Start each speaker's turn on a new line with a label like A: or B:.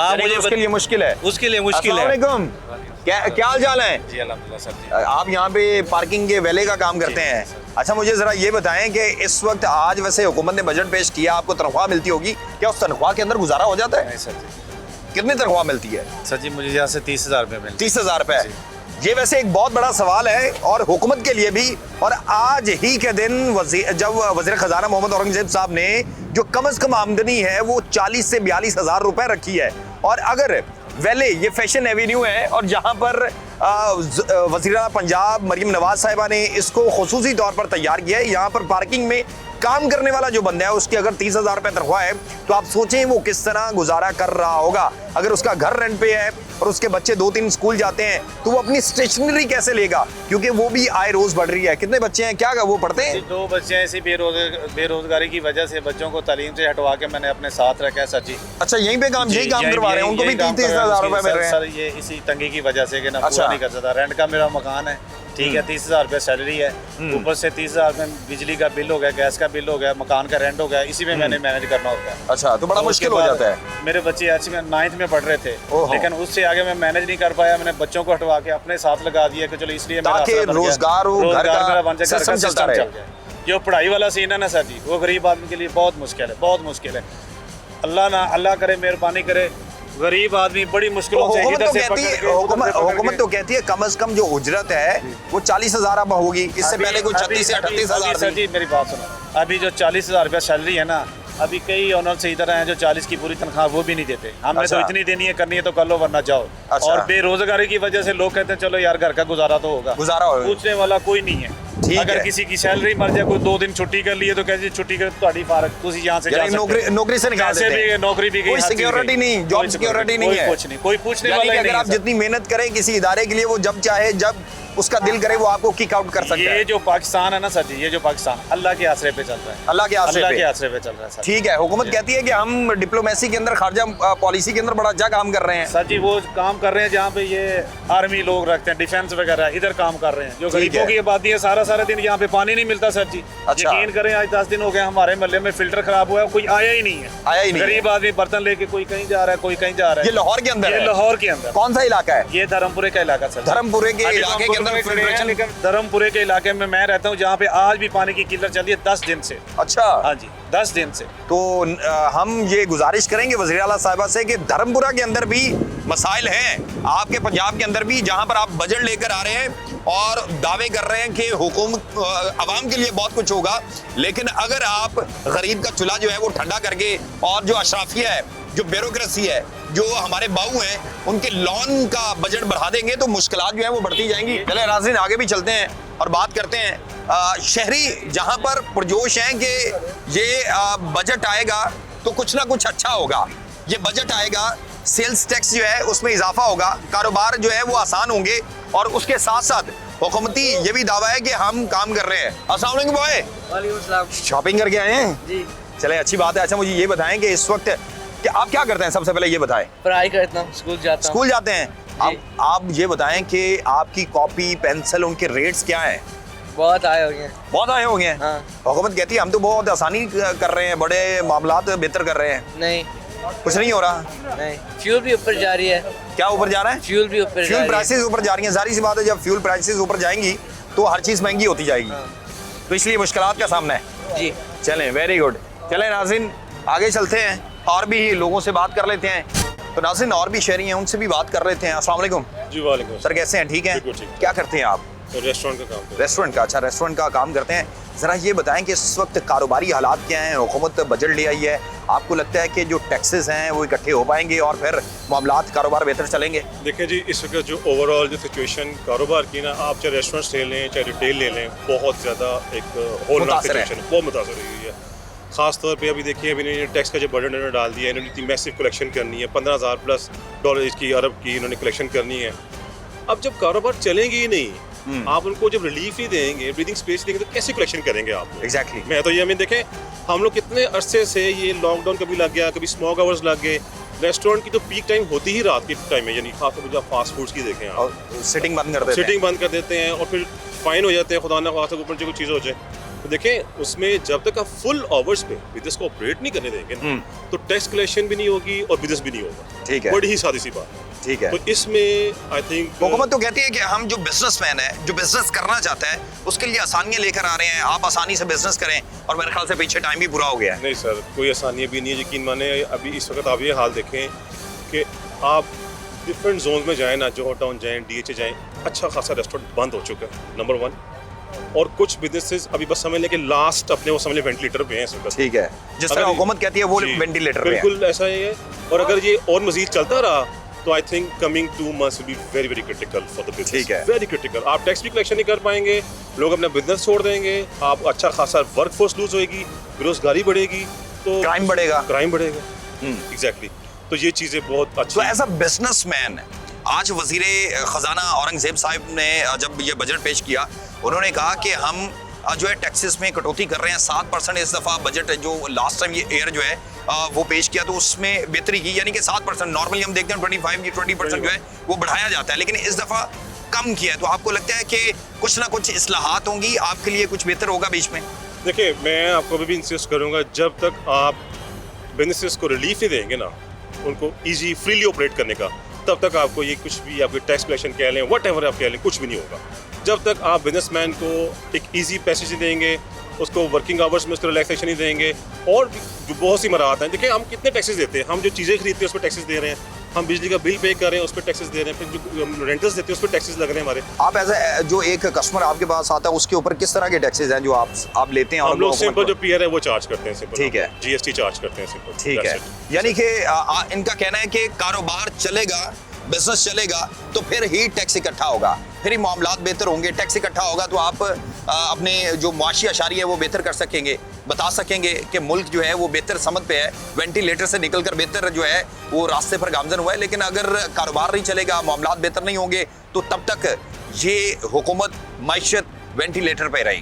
A: आप मुझे
B: उसके लिए मुश्किल है,
A: उसके लिए मुश्किल है।
B: अस्सलाम क्या हाल चाल है?
A: जी अल्हम्दुलिल्लाह सर जी।
B: आप यहाँ पे पार्किंग के वेले का काम करते हैं। अच्छा, मुझे जरा ये बताएं कि इस वक्त आज वैसे हुकूमत ने बजट पेश किया, आपको तनख्वाह मिलती होगी, क्या उस तनख्वाह के अंदर गुजारा हो जाता है?
A: नहीं सर जी।
B: कितनी तनख्वाह मिलती है?
A: सर जी मुझे यहाँ से 30,000 रुपये मिलते
B: 30,000 रुपए। ये वैसे एक बहुत बड़ा सवाल है और हुकूमत के लिए भी। और आज ही के दिन जब वज़ीर खजाना मोहम्मद औरंगजेब साहब ने जो कम से कम आमदनी है वो 40 से 42,000 रुपए रखी है। और अगर वेले ये फैशन एवेन्यू है और जहां पर वज़ीर पंजाब मरीम नवाज साहिबा ने इसको खुसूसी तौर पर तैयार किया है, यहाँ पर पार्किंग में काम करने वाला जो बंदा है उसकी अगर 30,000 रुपए तनख्वाह है तो आप सोचें वो किस तरह गुजारा कर रहा होगा। अगर उसका घर रेंट पे है और उसके बच्चे 2-3 स्कूल जाते हैं तो वो अपनी स्टेशनरी कैसे लेगा, क्योंकि वो भी आय रोज बढ़ रही है। कितने बच्चे हैं, क्या वो पढ़ते हैं?
A: 2 बच्चे ऐसी बेरोजगारी की वजह से बच्चों को तालीम से हटवा के मैंने अपने साथ रखा है सर जी।
B: अच्छा, यहीं पे काम यही काम करवा रहे हैं, उनको भी 30,000 रुपए मिल रहे हैं?
A: सर ये इसी तंगी की वजह से कि ना पूरा नहीं कर सकता। रेंट का मेरा मकान है, ठीक है, 30,000 रुपये सैलरी है, ऊपर से 30,000 में बिजली का बिल हो गया, गैस का बिल हो गया, मकान का रेंट हो गया, इसी में मैंने मैनेज करना होता है।
B: अच्छा, तो बड़ा मुश्किल हो जाता है।
A: मेरे बच्चे अच्छी में 9th में पढ़ रहे थे, लेकिन उससे आगे मैं मैनेज नहीं कर पाया। मैंने बच्चों को हटवा के अपने साथ लगा दिया कि चलो इसलिए
B: ताकि रोजगार हो, घर का सिस्टम चलता रहे।
A: जो पढ़ाई वाला सीन है ना सर जी, वो गरीब आदमी के लिए बहुत मुश्किल है, बहुत मुश्किल है। अल्लाह करे, मेहरबानी करे, गरीब आदमी बड़ी मुश्किलों से
B: हुकूमत तो कहती है कम से कम जो उजरत है वो 40,000 अब होगी, इससे पहले कोई 36 से 38,000।
A: सर जी मेरी बात सुनो, अभी जो 40,000 रुपया सैलरी है ना, अभी कई ऑनर से इधर हैं जो 40 की पूरी तनख्वाह वो भी नहीं देते। हमने तो इतनी देनी है, करनी है तो कर लो वरना जाओ। और बेरोजगारी की वजह से लोग कहते हैं चलो यार घर का गुजारा तो होगा, पूछने वाला कोई नहीं है। अगर किसी की सैलरी मर जाए, कोई 2 दिन छुट्टी कर लिए तो कहते छुट्टी कर तुम्हारी फारक, तुम यहाँ से जा सकते हो।
B: नौकरी से निकाल देते हैं।
A: नौकरी भी
B: कोई सिक्योरिटी नहीं, जॉब सिक्योरिटी नहीं है,
A: कुछ नहीं, कोई पूछने वाला नहीं है।
B: अगर आप जितनी मेहनत करें किसी इदारे के लिए, वो जब चाहे जब उसका दिल करे वो आपको किक आउट कर सकता है।
A: ये जो पाकिस्तान है ना सर जी, ये जो पाकिस्तान अल्लाह के आसरे पे चल रहा है,
B: अल्लाह के आसरे
A: पे चल रहा है।
B: ठीक है, हुकूमत कहती है कि हम डिप्लोमेसी के अंदर, खारजा पॉलिसी के अंदर बड़ा अच्छा काम कर रहे हैं।
A: सर जी वो काम कर रहे हैं जहाँ पे ये आर्मी लोग रखते हैं, डिफेंस वगैरह, इधर काम कर रहे हैं। जो गरीबों की आबादी है, सारा दिन यहाँ पे पानी नहीं मिलता सर जी। यकीन करें आज 10 दिन हो गए हमारे मोहल्ले में फिल्टर खराब हुआ है, कोई आया ही नहीं है। गरीब आदमी बर्तन लेके कोई कहीं जा रहा है, कोई कहीं जा रहा है।
B: ये लाहौर के अंदर है?
A: लाहौर के अंदर।
B: कौन सा इलाका है?
A: ये धर्मपुरे का इलाका सर।
B: धर्मपुरे के इलाके के अंदर फिल्ट्रेशन।
A: धर्मपुरे के इलाके में मैं रहता हूँ, जहाँ पे आज भी पानी की किल्लत चल रही है 10 दिन से।
B: अच्छा,
A: हाँ जी 10 दिन से।
B: तो हम ये गुजारिश करेंगे वज़ीर आला साहिबा से कि धर्मपुरा के अंदर भी मसाइल हैं, आपके पंजाब के अंदर भी, जहाँ पर आप बजट लेकर आ रहे हैं और दावे कर रहे हैं कि हुकूमत अवाम के लिए बहुत कुछ होगा, लेकिन अगर आप गरीब का चूल्हा जो है वो ठंडा करके, और जो अशराफिया है, जो ब्यूरोक्रेसी है, जो हमारे बाऊ हैं, उनके लोन का बजट बढ़ा देंगे तो मुश्किलात जो है वो बढ़ती जाएंगी। चले नाज़रीन आगे भी चलते हैं और बात करते हैं। शहरी जहां पर पुरजोश हैं कि ये बजट आएगा तो कुछ ना कुछ अच्छा होगा, ये बजट आएगा, सेल्स टैक्स जो है उसमें इजाफा होगा, कारोबार जो है वो आसान होंगे, और उसके साथ साथ हुकूमती ये भी दावा है कि हम काम कर रहे हैं। अस्सलाम वालेकुम बॉय।
C: वालेकुम अस्सलाम।
B: शॉपिंग करके आए हैं
C: जी?
B: चले अच्छी बात है। अच्छा मुझे ये बताएं कि इस वक्त कि आप क्या करते हैं, सबसे पहले ये बताएं।
C: पढ़ाई करता हूँ, स्कूल जाता हूँ।
B: स्कूल जाते हैं आप ये बताएं कि आपकी कॉपी पेंसिल उनके रेट्स क्या हैं?
C: बहुत आए हो गए।
B: बहुत आए हो गए।
C: हाँ।
B: हुकूमत कहती है हम तो बहुत आसानी कर रहे हैं, बड़े मामलात बेहतर कर रहे हैं।
C: नहीं,
B: कुछ नहीं हो रहा।
C: नहीं, फ्यूल भी ऊपर जा रही है।
B: क्या ऊपर जा रहा है?
C: फ्यूल भी ऊपर,
B: फ्यूल प्राइसेस ऊपर जा रही हैं। जाहिर सी बात है, जब फ्यूल प्राइसेस ऊपर जाएंगी तो हर चीज़ महंगी होती जाएगी।
C: हाँ।
B: तो इसलिए मुश्किलात का सामना है।
C: जी
B: चलें, वेरी गुड। चलें नाज़रीन आगे चलते हैं और भी लोगों से बात कर लेते हैं। तो नाज़रीन और भी शहरी हैं, उनसे भी बात कर लेते हैं। अस्सलाम वालेकुम।
D: जी वालेकुम
B: सर, कैसे हैं? ठीक हैं? क्या करते हैं आप?
D: तो रेस्टोरेंट का काम।
B: रेस्टोरेंट का? अच्छा, रेस्टोरेंट का काम करते हैं। ज़रा ये बताएं कि इस वक्त कारोबारी हालात क्या हैं? हुकूमत बजट ले आई है, आपको लगता है कि जो टैक्सेस हैं वो इकट्ठे हो पाएंगे और फिर मामलात कारोबार बेहतर चलेंगे?
D: देखिए जी, इस वक्त जो ओवरऑल जो सिचुएशन कारोबार की ना, आप चाहे रेस्टोरेंट्स ले लें चाहे रिटेल ले लें, बहुत ज़्यादा एक होलनाक सिचुएशन, बहुत मुतासर हुई है। ख़ास तौर पे अभी देखिए, अभी इन्होंने टैक्स का जो बर्डन इन्होंने डाल दिया है, इन्होंने इतनी मैसिव कलेक्शन करनी है, 15,000 प्लस डॉलर की, अरब की इन्होंने कलेक्शन करनी है। अब जब कारोबार चलेंगे ही नहीं, आप उनको जब रिलीफ ही देंगे, ब्रीदिंग स्पेस देंगे, तो कैसे कलेक्शन करेंगे आप?
B: एग्जैक्टली।
D: मैं तो ये हमें देखें, हम लोग कितने अरसे से, ये लॉकडाउन कभी लग गया, कभी स्मॉग आवर्स लग गए, रेस्टोरेंट की तो पीक टाइम होती ही रात के टाइम है, यानी खासतौर पर जब फास्ट फूड्स की देखें आप,
B: सिटिंग बंद कर देते हैं।
D: सिटिंग बंद कर देते हैं और फिर फाइन हो जाते हैं, खुदा ना खासा ऊपर से कोई चीज़ हो जाए। तो देखें उसमें जब तक आप फुल आवर्स पे बिजनेस को ऑपरेट नहीं करने देंगे ना, तो टैक्स कलेक्शन भी नहीं होगी और बिजनेस भी नहीं होगा।
B: ठीक है।
D: बड़ी ही सादी सी बात।
B: ठीक है।
D: तो इसमें आई थिंक
B: हुकूमत तो कहती है कि हम जो बिजनेसमैन है, जो बिजनेस करना चाहता है, उसके लिए आसानियां लेकर आ रहे हैं, आप आसानी से बिजनेस करें, और मेरे ख्याल से पीछे टाइम भी बुरा हो गया है।
D: नहीं सर, कोई आसानी भी नहीं है। यकीन माने अभी इस वक्त आप ये हाल देखें कि आप डिफरेंट जोन में जाएं ना, जोहर टाउन जाएं, DHA जाएं, अच्छा खासा रेस्टोरेंट बंद हो चुका है, नंबर 1। और कुछ बिजनेसेस अभी बस समझ लें कि लास्ट अपने वो समझ लें वेंटिलेटर पे हैं इस वक्त।
B: ठीक है, जिस तरह हुकूमत कहती है वो
D: जी,
B: वेंटिलेटर पे है।
D: बिल्कुल ऐसा ही है। और अगर ये और मजीद चलता रहा तो I think coming 2 months will be very very critical for the business।
B: ठीक है।
D: Very critical. आप टैक्स भी कलेक्शन नहीं कर पाएंगे, लोग अपना बिजनेस छोड़ देंगे, आप अच्छा खासा वर्क फोर्स लूज होएगी, बेरोजगारी बढ़ेगी, तो
B: क्राइम बढ़ेगा।
D: क्राइम बढ़ेगा। एग्जैक्टली। तो ये चीज़ें बहुत अच्छी।
B: तो एज अ बिजनेसमैन आज वजीर खजाना औरंगजेब साहब ने जब ये बजट पेश किया, उन्होंने कहा कि हम जो है टैक्सेस में कटौती कर रहे हैं 7% इस दफ़ा। बजट जो लास्ट टाइम ये ईयर जो है वो पेश किया तो उसमें बेहतरी की, यानी कि 7%। नॉर्मली हम देखते हैं 25 की 20% जो है वो बढ़ाया जाता है, लेकिन इस दफ़ा कम किया है। तो आपको लगता है कि कुछ ना कुछ इस्लाहात होंगी, आपके लिए कुछ बेहतर होगा बीच में?
D: देखिए, मैं आपको अभी भी इंसिस्ट करूंगा, जब तक आप बिजनेसेस को रिलीफ नहीं देंगे ना, उनको ईजी फ्रीली ऑपरेट करने का, तब तक आपको ये कुछ भी आपके टैक्स कलेक्शन कह लें, व्हाटएवर आप कह लें, कुछ भी नहीं होगा। जब तक आप बिजनेसमैन को एक ईजी पैसेज नहीं देंगे, उसको वर्किंग आवर्स में उसको रिलैक्सेशन नहीं देंगे, और भी जो बहुत सी मराहत हैं। देखिए, हम कितने टैक्सेस देते हैं, हम जो चीज़ें खरीदते हैं उस पर टैक्सेस दे रहे हैं, हम बिजली का बिल पे कर रहे हैं उस पर टैक्सेस दे रहे हैं, फिर जो रेंटल्स देते हैं उस पर टैक्सेस लग रहे हैं हमारे।
B: आप एज जो एक कस्टमर आपके पास आता है उसके ऊपर किस तरह के टैक्सेस हैं जो आप लेते हैं?
D: हम लोग सिंपल जो पीआर है वो चार्ज करते हैं, सिंपल।
B: ठीक है।
D: GST चार्ज करते हैं, सिंपल।
B: ठीक है। यानी कि इनका कहना है कि कारोबार चलेगा, बिजनेस चलेगा तो फिर ही टैक्स इकट्ठा होगा, फिर ही मामलात बेहतर होंगे। टैक्स इकट्ठा होगा तो आप अपने जो मुआशी अशारी है वो बेहतर कर सकेंगे, बता सकेंगे कि मुल्क जो है वो बेहतर समत पे है, वेंटिलेटर से निकलकर बेहतर जो है वो रास्ते पर गामजन हुआ है। लेकिन अगर कारोबार नहीं चलेगा, मामलात बेहतर नहीं होंगे, तो तब तक ये हुकूमत, मईशत वेंटिलेटर पे रहेगी।